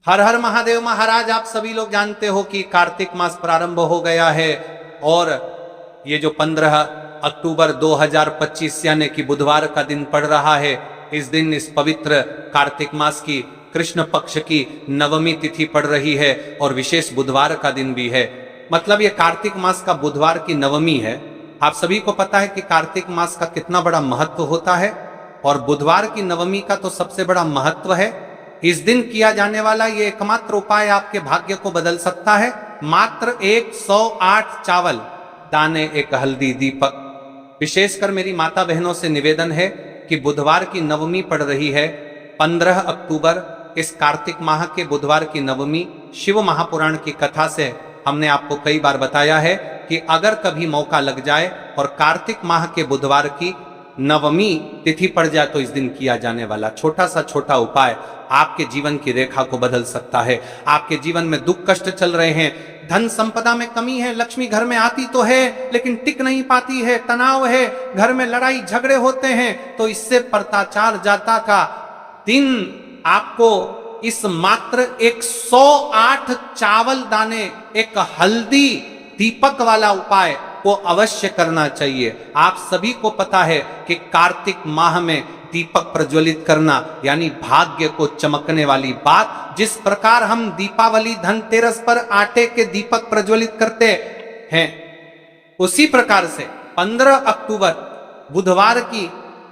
हर हर महादेव महाराज। आप सभी लोग जानते हो कि कार्तिक मास प्रारंभ हो गया है और ये जो 15 अक्टूबर 2025 यानी कि बुधवार का दिन पड़ रहा है, इस दिन इस पवित्र कार्तिक मास की कृष्ण पक्ष की नवमी तिथि पड़ रही है और विशेष बुधवार का दिन भी है। मतलब ये कार्तिक मास का बुधवार की नवमी है। आप सभी को पता है कि कार्तिक मास का कितना बड़ा महत्व होता है और बुधवार की नवमी का तो सबसे बड़ा महत्व है। इस दिन किया जाने वाला ये एकमात्र उपाय आपके भाग्य को बदल सकता है। मात्र 108 चावल दाने, एक हल्दी, दीपक। विशेषकर मेरी माता बहनों से निवेदन है कि बुधवार की नवमी पड़ रही है 15 अक्टूबर, इस कार्तिक माह के बुधवार की नवमी। शिव महापुराण की कथा से हमने आपको कई बार बताया है कि अगर कभी मौका लग जाए और कार्तिक माह के बुधवार की नवमी तिथि पड़ जाए तो इस दिन किया जाने वाला छोटा सा छोटा उपाय आपके जीवन की रेखा को बदल सकता है। आपके जीवन में दुख कष्ट चल रहे हैं, धन संपदा में कमी है, लक्ष्मी घर में आती तो है लेकिन टिक नहीं पाती है, तनाव है, घर में लड़ाई झगड़े होते हैं, तो इससे पताचार जाता का दिन आपको इस मात्र 108 चावल दाने, एक हल्दी, दीपक वाला उपाय को अवश्य करना चाहिए। आप सभी को पता है कि कार्तिक माह में दीपक प्रज्वलित करना यानी भाग्य को चमकने वाली बात। जिस प्रकार हम दीपावली धनतेरस पर आटे के दीपक प्रज्वलित करते हैं, उसी प्रकार से 15 अक्टूबर बुधवार की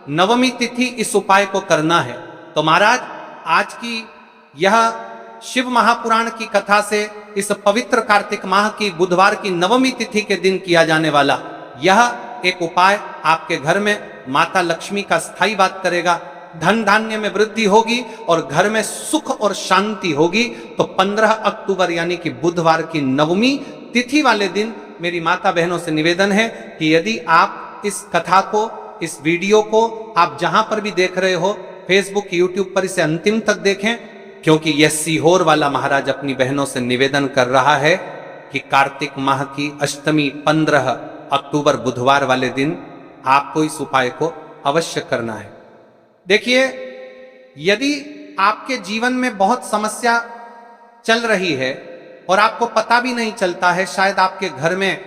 नवमी तिथि इस उपाय को करना है। तो महाराज, आज की यह शिव महापुराण की कथा से इस पवित्र कार्तिक माह की बुधवार की नवमी तिथि के दिन किया जाने वाला यह एक उपाय आपके घर में माता लक्ष्मी का स्थायी बात करेगा, धन धान्य में वृद्धि होगी और घर में सुख और शांति होगी। तो 15 अक्टूबर यानी कि बुधवार की नवमी तिथि वाले दिन मेरी माता बहनों से निवेदन है कि यदि आप इस कथा को, इस वीडियो को आप जहां पर भी देख रहे हो, फेसबुक, यूट्यूब पर इसे अंतिम तक देखें, क्योंकि यह सीहोर वाला महाराज अपनी बहनों से निवेदन कर रहा है कि कार्तिक माह की अष्टमी 15 अक्टूबर बुधवार वाले दिन आपको इस उपाय को अवश्य करना है। देखिए, यदि आपके जीवन में बहुत समस्या चल रही है और आपको पता भी नहीं चलता है, शायद आपके घर में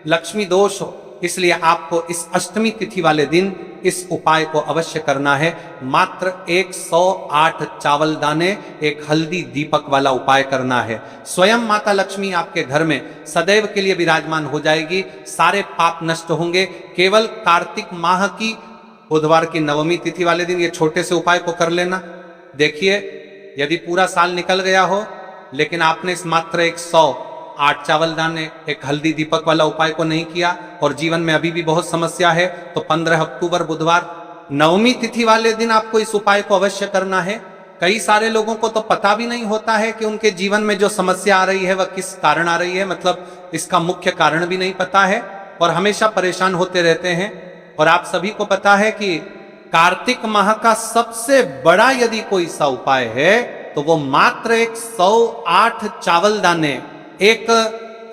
लक्ष्मी दोष हो, इसलिए आपको इस अष्टमी तिथि वाले दिन इस उपाय को अवश्य करना है। मात्र 108 चावल दाने, एक हल्दी, दीपक वाला उपाय करना है। स्वयं माता लक्ष्मी आपके घर में सदैव के लिए विराजमान हो जाएगी, सारे पाप नष्ट होंगे। केवल कार्तिक माह की बुधवार की नवमी तिथि वाले दिन ये छोटे से उपाय को कर लेना। देखिए, यदि पूरा साल निकल गया हो लेकिन आपने इस मात्र 108 चावल दाने, एक हल्दी, दीपक वाला उपाय को नहीं किया और जीवन में अभी भी बहुत समस्या है, तो 15 अक्टूबर बुधवार नवमी तिथि वाले दिन आपको इस उपाय को अवश्य करना है। कई सारे लोगों को तो पता भी नहीं होता है कि उनके जीवन में जो समस्या आ रही है वह किस कारण आ रही है, मतलब इसका मुख्य कारण भी नहीं पता है और हमेशा परेशान होते रहते हैं। और आप सभी को पता है कि कार्तिक माह का सबसे बड़ा यदि कोई सा उपाय है तो वो मात्र 108 चावल दाने, एक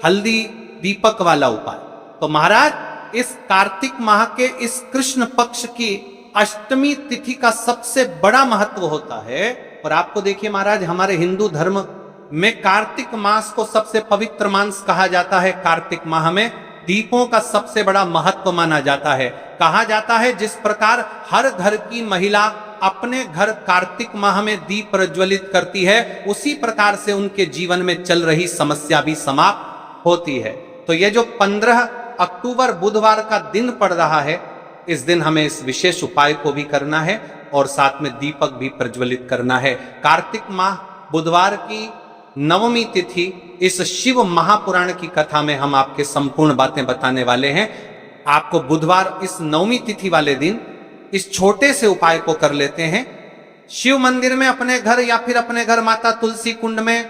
हल्दी, दीपक वाला उपाय। तो महाराज, इस कार्तिक माह के इस कृष्ण पक्ष की अष्टमी तिथि का सबसे बड़ा महत्व होता है। और आपको देखिए महाराज, हमारे हिंदू धर्म में कार्तिक मास को सबसे पवित्र मास कहा जाता है। कार्तिक माह में दीपों का सबसे बड़ा महत्व माना जाता है। कहा जाता है जिस प्रकार हर घर की महिला अपने घर कार्तिक माह में दीप प्रज्वलित करती है, उसी प्रकार से उनके जीवन में चल रही समस्या भी समाप्त होती है। तो ये जो 15 अक्टूबर बुधवार का दिन पड़ रहा है, इस दिन हमें इस विशेष उपाय को भी करना है और साथ में दीपक भी प्रज्वलित करना है। कार्तिक माह बुधवार की नवमी तिथि, इस शिव महापुराण की कथा में हम आपके संपूर्ण बातें बताने वाले हैं। आपको बुधवार इस नवमी तिथि वाले दिन इस छोटे से उपाय को कर लेते हैं। शिव मंदिर में अपने घर या फिर अपने घर माता तुलसी कुंड में,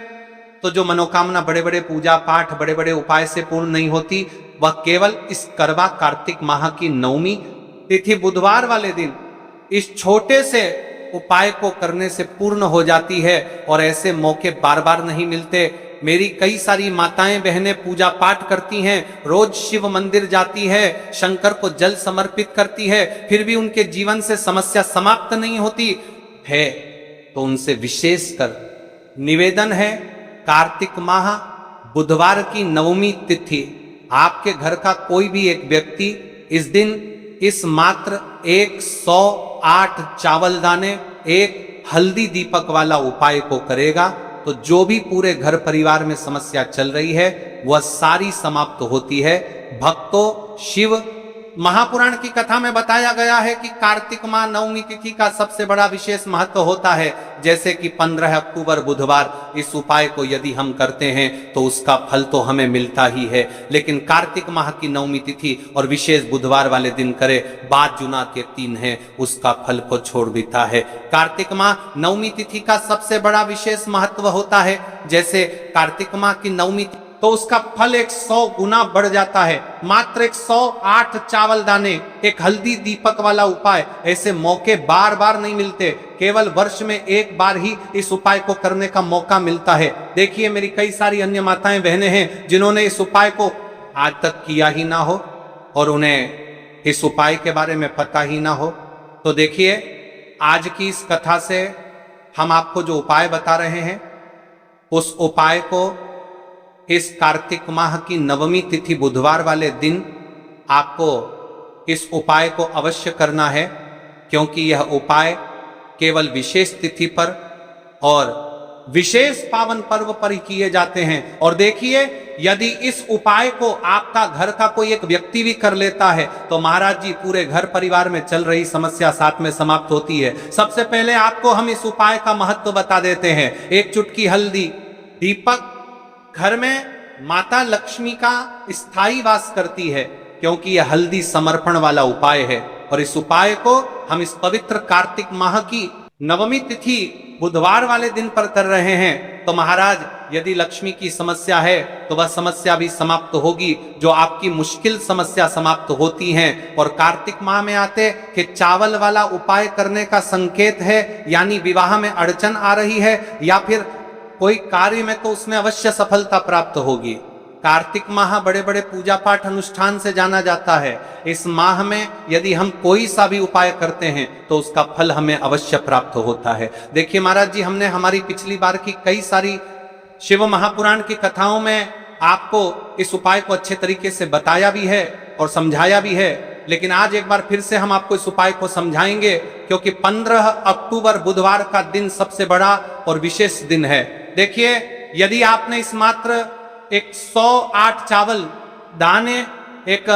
तो जो मनोकामना बड़े बड़े पूजा पाठ, बड़े बड़े उपाय से पूर्ण नहीं होती, वह केवल इस करवा कार्तिक माह की नवमी तिथि बुधवार वाले दिन इस छोटे से उपाय को करने से पूर्ण हो जाती है। और ऐसे मौके बार बार नहीं मिलते। मेरी कई सारी माताएं बहनें पूजा पाठ करती हैं, रोज शिव मंदिर जाती है, शंकर को जल समर्पित करती है, फिर भी उनके जीवन से समस्या समाप्त नहीं होती है। तो उनसे विशेषकर निवेदन है, कार्तिक माह बुधवार की नवमी तिथि आपके घर का कोई भी एक व्यक्ति इस दिन इस मात्र 108 चावल दाने, एक हल्दी दीपक वाला उपाय को करेगा तो जो भी पूरे घर परिवार में समस्या चल रही है वह सारी समाप्त होती है। भक्तों, शिव महापुराण की कथा में बताया गया है कि कार्तिक माह नवमी तिथि का सबसे बड़ा विशेष महत्व होता है। जैसे कि 15 अक्टूबर बुधवार इस उपाय को यदि हम करते हैं तो उसका फल तो हमें मिलता ही है, लेकिन कार्तिक माह की नवमी तिथि और विशेष बुधवार वाले दिन करे, बाद जुना के 3 है, उसका फल को छोड़ देता है। कार्तिक माह नवमी तिथि का सबसे बड़ा विशेष महत्व होता है। जैसे कार्तिक माह की नवमी तो उसका फल 100 गुना बढ़ जाता है। मात्र 108 चावल दाने, एक हल्दी दीपक वाला उपाय, ऐसे मौके बार बार नहीं मिलते, केवल वर्ष में एक बार ही इस उपाय को करने का मौका मिलता है। देखिए, मेरी कई सारी अन्य माताएं बहनें हैं जिन्होंने इस उपाय को आज तक किया ही ना हो और उन्हें इस उपाय के बारे में पता ही ना हो। तो देखिए, आज की इस कथा से हम आपको जो उपाय बता रहे हैं उस उपाय को इस कार्तिक माह की नवमी तिथि बुधवार वाले दिन आपको इस उपाय को अवश्य करना है, क्योंकि यह उपाय केवल विशेष तिथि पर और विशेष पावन पर्व पर ही किए जाते हैं। और देखिए, यदि इस उपाय को आपका घर का कोई एक व्यक्ति भी कर लेता है तो महाराज जी पूरे घर परिवार में चल रही समस्या साथ में समाप्त होती है। सबसे पहले आपको हम इस उपाय का महत्व बता देते हैं। एक चुटकी हल्दी दीपक घर में माता लक्ष्मी का स्थायी वास करती है, क्योंकि यह हल्दी समर्पण वाला उपाय है। और इस उपाय को हम इस पवित्र कार्तिक माह की नवमी तिथि बुधवार वाले दिन पर कर रहे हैं। तो महाराज, यदि लक्ष्मी की समस्या है तो वह समस्या भी समाप्त होगी, जो आपकी मुश्किल समस्या समाप्त होती हैं। और कार्तिक माह में आते कि चावल वाला उपाय करने का संकेत है, यानी विवाह में अड़चन आ रही है या फिर कोई कार्य में, तो उसमें अवश्य सफलता प्राप्त होगी। कार्तिक माह बड़े बड़े पूजा पाठ अनुष्ठान से जाना जाता है। इस माह में यदि हम कोई सा भी उपाय करते हैं तो उसका फल हमें अवश्य प्राप्त होता है। देखिए महाराज जी, हमने हमारी पिछली बार की कई सारी शिव महापुराण की कथाओं में आपको इस उपाय को अच्छे तरीके से बताया भी है और समझाया भी है, लेकिन आज एक बार फिर से हम आपको इस उपाय को समझाएंगे, क्योंकि 15 अक्टूबर बुधवार का दिन सबसे बड़ा और विशेष दिन है। देखिए, यदि आपने इस मात्र 108 चावल दाने, एक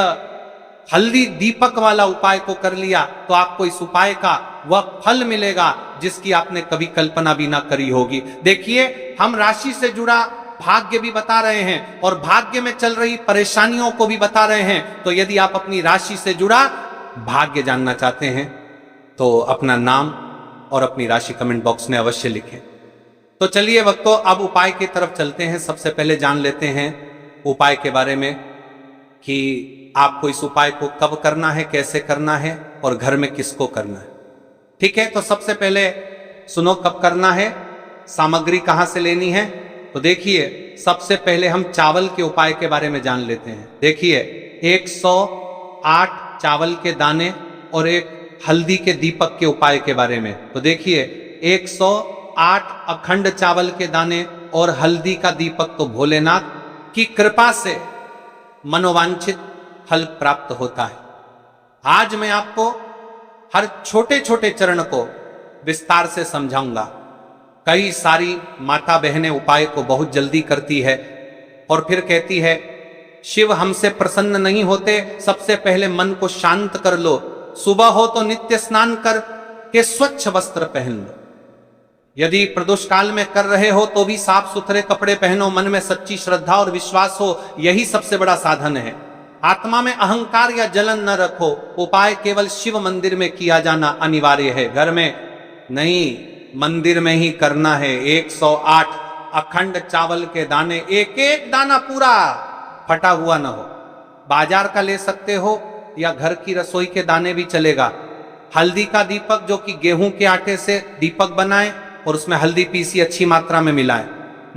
हल्दी दीपक वाला उपाय को कर लिया तो आपको इस उपाय का वह फल मिलेगा जिसकी आपने कभी कल्पना भी ना करी होगी। देखिए, हम राशि से जुड़ा भाग्य भी बता रहे हैं और भाग्य में चल रही परेशानियों को भी बता रहे हैं। तो यदि आप अपनी राशि से जुड़ा भाग्य जानना चाहते हैं तो अपना नाम और अपनी राशि कमेंट बॉक्स में अवश्य लिखें। तो चलिए भक्तों, अब उपाय की तरफ चलते हैं। सबसे पहले जान लेते हैं उपाय के बारे में कि आपको इस उपाय को कब करना है, कैसे करना है और घर में किसको करना है। ठीक है, तो सबसे पहले सुनो कब करना है, सामग्री कहां से लेनी है। तो देखिए, सबसे पहले हम चावल के उपाय के बारे में जान लेते हैं। देखिए, 108 चावल के दाने और एक हल्दी के दीपक के उपाय के बारे में। तो देखिए, 108 अखंड चावल के दाने और हल्दी का दीपक तो भोलेनाथ की कृपा से मनोवांछित फल प्राप्त होता है। आज मैं आपको हर छोटे छोटे चरण को विस्तार से समझाऊंगा। कई सारी माता बहनें उपाय को बहुत जल्दी करती है और फिर कहती है शिव हमसे प्रसन्न नहीं होते, सबसे पहले मन को शांत कर लो, सुबह हो तो नित्य स्नान कर के स्वच्छ वस्त्र पहन लो, यदि प्रदोष काल में कर रहे हो तो भी साफ सुथरे कपड़े पहनो, मन में सच्ची श्रद्धा और विश्वास हो, यही सबसे बड़ा साधन है। आत्मा में अहंकार या जलन न रखो। उपाय केवल शिव मंदिर में किया जाना अनिवार्य है, घर में नहीं, मंदिर में ही करना है। 108 अखंड चावल के दाने, एक एक दाना पूरा फटा हुआ न हो। बाजार का ले सकते हो या घर की रसोई के दाने भी चलेगा। हल्दी का दीपक जो कि गेहूं के आटे से दीपक बनाए और उसमें हल्दी पीसी अच्छी मात्रा में मिलाए।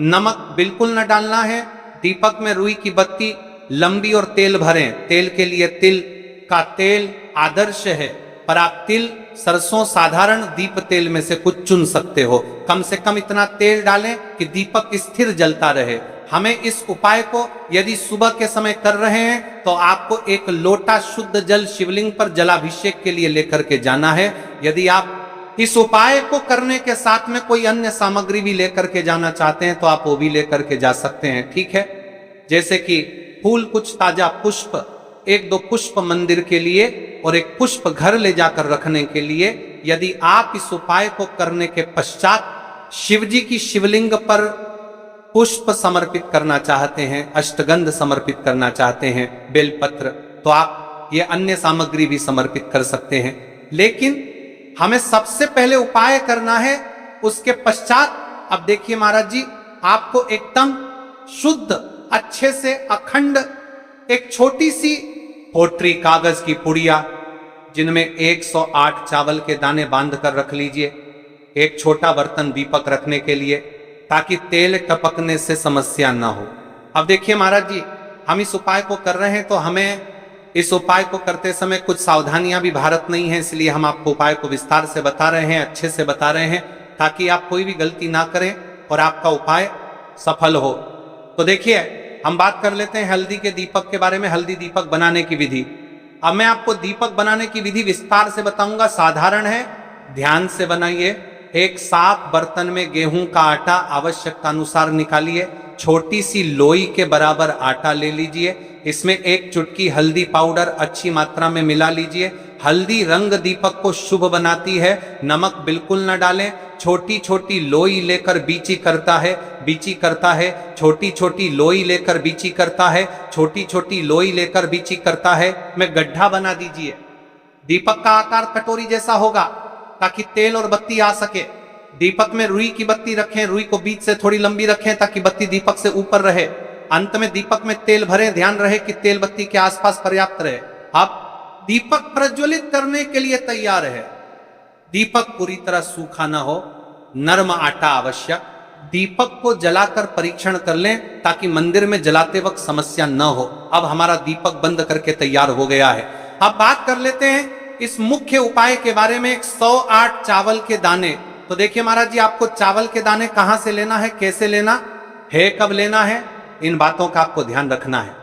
नमक बिल्कुल न डालना है। दीपक में रुई की बत्ती लंबी और तेल भरें। तेल के लिए तिल का तेल आदर्श है। पर आप तिल, सरसों, साधारण दीप तेल में से कुछ चुन सकते हो। कम से कम इतना तेल डालें कि दीपक स्थिर जलता रहे। हमें इस उपाय को यदि सुबह के समय कर रहे हैं तो आपको एक लोटा शुद्ध जल शिवलिंग पर जलाभिषेक के लिए लेकर के जाना है। यदि आप इस उपाय को करने के साथ में कोई अन्य सामग्री भी लेकर के जाना चाहते हैं तो आप वो भी लेकर के जा सकते हैं, ठीक है। जैसे कि फूल, कुछ ताजा पुष्प, 1-2 पुष्प मंदिर के लिए और एक पुष्प घर ले जाकर रखने के लिए। यदि आप इस उपाय को करने के पश्चात शिव जी की शिवलिंग पर पुष्प समर्पित करना चाहते हैं, अष्टगंध समर्पित करना चाहते हैं, बेलपत्र, तो आप ये अन्य सामग्री भी समर्पित कर सकते हैं। लेकिन हमें सबसे पहले उपाय करना है, उसके पश्चात अब देखिए महाराज जी, आपको एकदम शुद्ध, अच्छे से अखंड एक छोटी सी पोटरी कागज की पुड़िया जिनमें 108 चावल के दाने बांध कर रख लीजिए। एक छोटा बर्तन दीपक रखने के लिए, ताकि तेल टपकने से समस्या ना हो। अब देखिए महाराज जी, हम इस उपाय को कर रहे हैं तो हमें इस उपाय को करते समय कुछ सावधानियां भी भारत नहीं है, इसलिए हम आपको उपाय को विस्तार से बता रहे हैं, अच्छे से बता रहे हैं, ताकि आप कोई भी गलती ना करें और आपका उपाय सफल हो। तो देखिए, हम बात कर लेते हैं हल्दी के दीपक के बारे में, हल्दी दीपक बनाने की विधि। अब मैं आपको दीपक बनाने की विधि विस्तार से बताऊंगा, साधारण है, ध्यान से बनाइए। एक साफ बर्तन में गेहूं का आटा आवश्यकता अनुसार निकालिए। छोटी सी लोई के बराबर आटा ले लीजिए। इसमें 1 चुटकी हल्दी पाउडर अच्छी मात्रा में मिला लीजिए। हल्दी रंग दीपक को शुभ बनाती है, नमक बिल्कुल न डालें। छोटी छोटी लोई लेकर बीची करता है, बीची करता है, छोटी छोटी लोई लेकर बीची करता है, छोटी छोटी लोई लेकर बीची करता है। में गड्ढा बना दीजिए। दीपक का आकार कटोरी जैसा होगा ताकि तेल और बत्ती आ सके। दीपक में रुई की बत्ती रखें, रुई को बीच से थोड़ी लंबी रखें ताकि बत्ती दीपक से ऊपर रहे। अंत में दीपक में तेल भरें, ध्यान रहे कि तेल बत्ती के आसपास पर्याप्त रहे। अब दीपक प्रज्वलित करने के लिए तैयार है। दीपक पूरी तरह सूखा ना हो, नर्म आटा आवश्यक। दीपक को जलाकर परीक्षण कर लें ताकि मंदिर में जलाते वक्त समस्या न हो। अब हमारा दीपक बंद करके तैयार हो गया है। अब बात कर लेते हैं इस मुख्य उपाय के बारे में, 108 चावल के दाने। तो देखिए महाराज जी, आपको चावल के दाने कहां से लेना है, कैसे लेना है, कब लेना है, इन बातों का आपको ध्यान रखना है।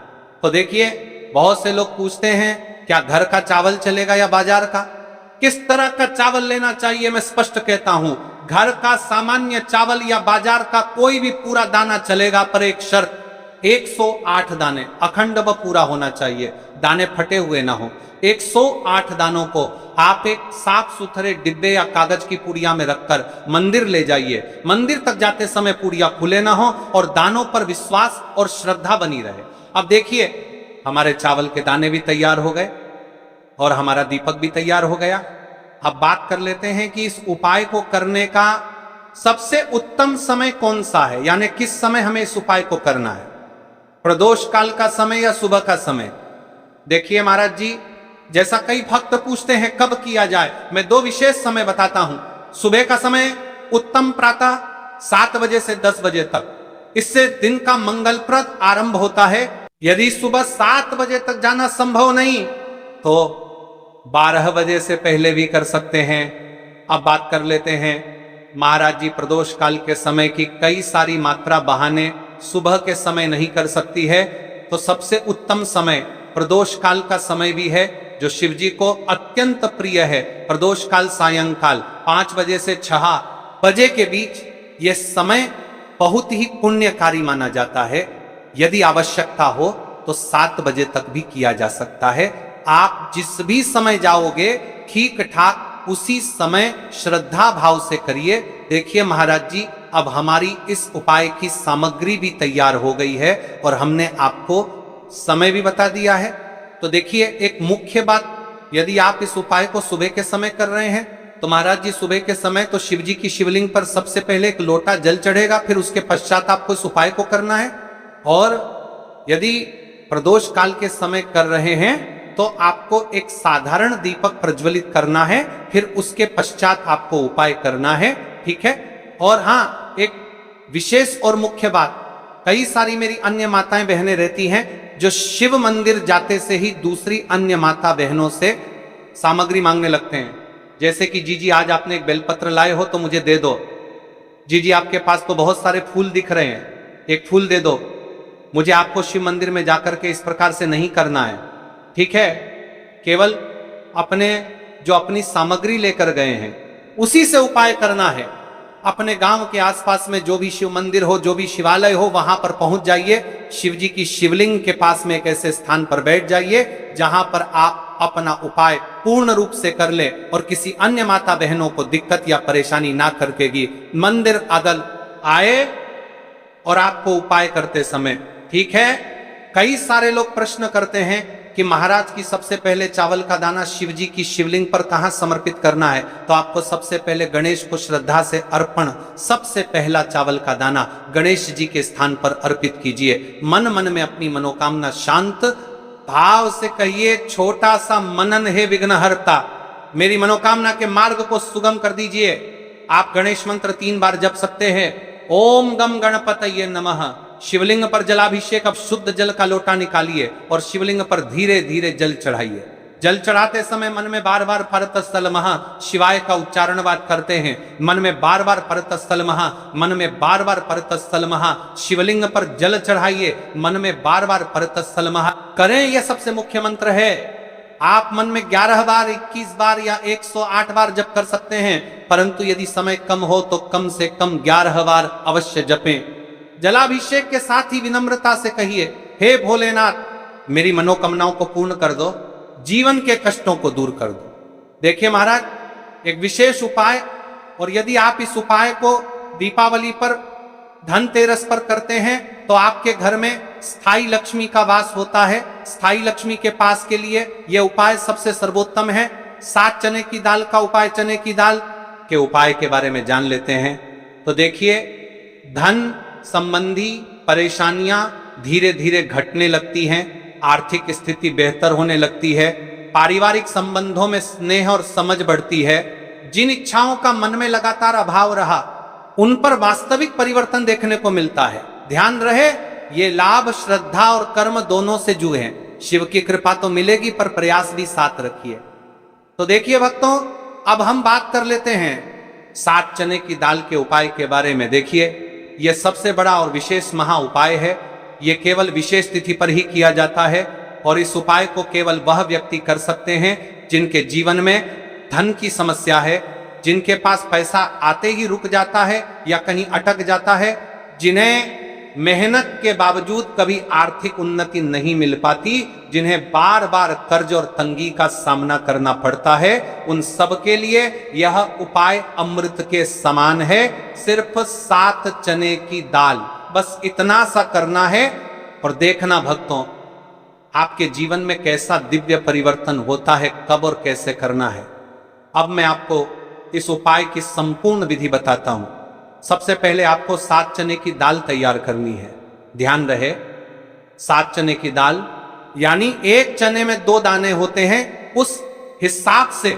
तो देखिए, बहुत से लोग पूछते हैं क्या घर का चावल चलेगा या बाजार का, किस तरह का चावल लेना चाहिए। मैं स्पष्ट कहता हूं, घर का सामान्य चावल या बाजार का कोई भी पूरा दाना चलेगा, पर एक शर्त, 108 दाने अखंड व पूरा होना चाहिए, दाने फटे हुए ना हो। 108 दानों को आप एक साफ सुथरे डिब्बे या कागज की पुड़िया में रखकर मंदिर ले जाइए। मंदिर तक जाते समय पुड़िया खुले ना हो और दानों पर विश्वास और श्रद्धा बनी रहे। अब देखिए, हमारे चावल के दाने भी तैयार हो गए और हमारा दीपक भी तैयार हो गया। अब बात कर लेते हैं कि इस उपाय को करने का सबसे उत्तम समय कौन सा है, यानी किस समय हमें इस उपाय को करना है, प्रदोष काल का समय या सुबह का समय। देखिए महाराज जी, जैसा कई भक्त पूछते हैं कब किया जाए, मैं 2 विशेष समय बताता हूं। सुबह का समय उत्तम प्रातः 7 बजे से 10 बजे तक, इससे दिन का मंगलप्रद आरंभ होता है। यदि सुबह 7 बजे तक जाना संभव नहीं तो 12 बजे से पहले भी कर सकते हैं। अब बात कर लेते हैं महाराज जी, प्रदोष काल के समय की कई सारी मात्रा बहाने सुबह के समय नहीं कर सकती है, तो सबसे उत्तम समय प्रदोष काल का समय भी है, जो शिव जी को अत्यंत प्रिय है। प्रदोष काल सायंकाल 5 बजे से 6 बजे के बीच यह समय बहुत ही पुण्यकारी माना जाता है। यदि आवश्यकता हो तो 7 बजे तक भी किया जा सकता है। आप जिस भी समय जाओगे ठीक ठाक उसी समय श्रद्धा भाव से करिए। देखिए महाराज जी, अब हमारी इस उपाय की सामग्री भी तैयार हो गई है और हमने आपको समय भी बता दिया है। तो देखिए, एक मुख्य बात, यदि आप इस उपाय को सुबह के समय कर रहे हैं तो महाराज जी सुबह के समय तो शिव जी की शिवलिंग पर सबसे पहले एक लोटा जल चढ़ेगा, फिर उसके पश्चात आपको इस उपाय को करना है। और यदि प्रदोष काल के समय कर रहे हैं तो आपको एक साधारण दीपक प्रज्वलित करना है, फिर उसके पश्चात आपको उपाय करना है, ठीक है। और हाँ, एक विशेष और मुख्य बात, कई सारी मेरी अन्य माताएं बहनें रहती हैं जो शिव मंदिर जाते से ही दूसरी अन्य माता बहनों से सामग्री मांगने लगते हैं। जैसे कि जी आज आपने एक बेलपत्र लाए हो तो मुझे दे दो। जी आपके पास तो बहुत सारे फूल दिख रहे हैं, एक फूल दे दो। मुझे आपको शिव मंदिर में जाकर के इस प्रकार से नहीं करना है, ठीक है। केवल अपनी सामग्री लेकर गए हैं उसी से उपाय करना है। अपने गांव के आसपास में जो भी शिव मंदिर हो, जो भी शिवालय हो, वहां पर पहुंच जाइए। शिव जी की शिवलिंग के पास में एक ऐसे स्थान पर बैठ जाइए जहां पर आप अपना उपाय पूर्ण रूप से कर ले और किसी अन्य माता बहनों को दिक्कत या परेशानी ना करकेगी। मंदिर अगल आए और आपको उपाय करते समय, ठीक है। कई सारे लोग प्रश्न करते हैं कि महाराज की सबसे पहले चावल का दाना शिव जी की शिवलिंग पर कहां समर्पित करना है। तो आपको सबसे पहले गणेश को श्रद्धा से अर्पण, सबसे पहला चावल का दाना गणेश जी के स्थान पर अर्पित कीजिए। मन मन में अपनी मनोकामना शांत भाव से कहिए, छोटा सा मनन है विघ्नहर्ता, मेरी मनोकामना के मार्ग को सुगम कर दीजिए। आप गणेश मंत्र 3 बार जप सकते हैं। ओम गम गणपतये नमः। शिवलिंग पर जलाभिषेक, अब शुद्ध जल का लोटा निकालिए और शिवलिंग पर धीरे धीरे जल चढ़ाइए। जल चढ़ाते समय मन में बार बार परतस्थल महा शिवाय का उच्चारण बात करते हैं। मन में बार बार परतस्थल महा, मन में बार बार परतस्थल महा। शिवलिंग पर जल चढ़ाइए, मन में बार बार परतस्थल महा करें। यह सबसे मुख्य मंत्र है। आप मन में 11 बार, 21 बार या 108 बार जप कर सकते हैं, परंतु यदि समय कम हो तो कम से कम 11 बार अवश्य जपें। जलाभिषेक के साथ ही विनम्रता से कहिए, हे भोलेनाथ, मेरी मनोकामनाओं को पूर्ण कर दो, जीवन के कष्टों को दूर कर दो। देखिए महाराज, एक विशेष उपाय, और यदि आप इस उपाय को दीपावली पर, धनतेरस पर करते हैं तो आपके घर में स्थायी लक्ष्मी का वास होता है। स्थायी लक्ष्मी के पास के लिए यह उपाय सबसे सर्वोत्तम है। 7 चने की दाल का उपाय, चने की दाल के उपाय के बारे में जान लेते हैं। तो देखिए, धन संबंधी परेशानियां धीरे धीरे घटने लगती हैं, आर्थिक स्थिति बेहतर होने लगती है, पारिवारिक संबंधों में स्नेह और समझ बढ़ती है। जिन इच्छाओं का मन में लगातार अभाव रहा, उन पर वास्तविक परिवर्तन देखने को मिलता है। ध्यान रहे, ये लाभ श्रद्धा और कर्म दोनों से जुड़े हैं। शिव की कृपा तो मिलेगी, पर प्रयास भी साथ रखिए। तो देखिए भक्तों, अब हम बात कर लेते हैं 7 चने की दाल के उपाय के बारे में। देखिए, यह सबसे बड़ा और विशेष महा उपाय है। यह केवल विशेष तिथि पर ही किया जाता है और इस उपाय को केवल वह व्यक्ति कर सकते हैं जिनके जीवन में धन की समस्या है, जिनके पास पैसा आते ही रुक जाता है या कहीं अटक जाता है, जिन्हें मेहनत के बावजूद कभी आर्थिक उन्नति नहीं मिल पाती, जिन्हें बार बार कर्ज और तंगी का सामना करना पड़ता है। उन सब के लिए यह उपाय अमृत के समान है। सिर्फ 7 चने की दाल, बस इतना सा करना है और देखना भक्तों, आपके जीवन में कैसा दिव्य परिवर्तन होता है, कब और कैसे करना है। अब मैं आपको इस उपाय की संपूर्ण विधि बताता हूं। सबसे पहले आपको 7 चने की दाल तैयार करनी है। ध्यान रहे, 7 चने की दाल यानी एक चने में 2 दाने होते हैं, उस हिसाब से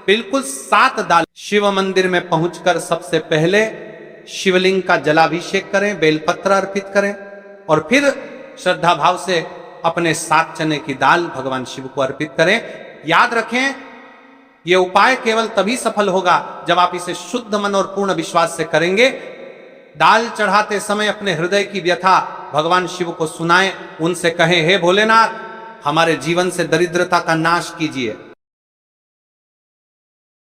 बिल्कुल 7 दाल। शिव मंदिर में पहुंचकर सबसे पहले शिवलिंग का जलाभिषेक करें, बेलपत्र अर्पित करें और फिर श्रद्धा भाव से अपने 7 चने की दाल भगवान शिव को अर्पित करें। याद रखें, यह उपाय केवल तभी सफल होगा जब आप इसे शुद्ध मन और पूर्ण विश्वास से करेंगे। दाल चढ़ाते समय अपने हृदय की व्यथा भगवान शिव को सुनाएं, उनसे कहें, हे भोलेनाथ, हमारे जीवन से दरिद्रता का नाश कीजिए,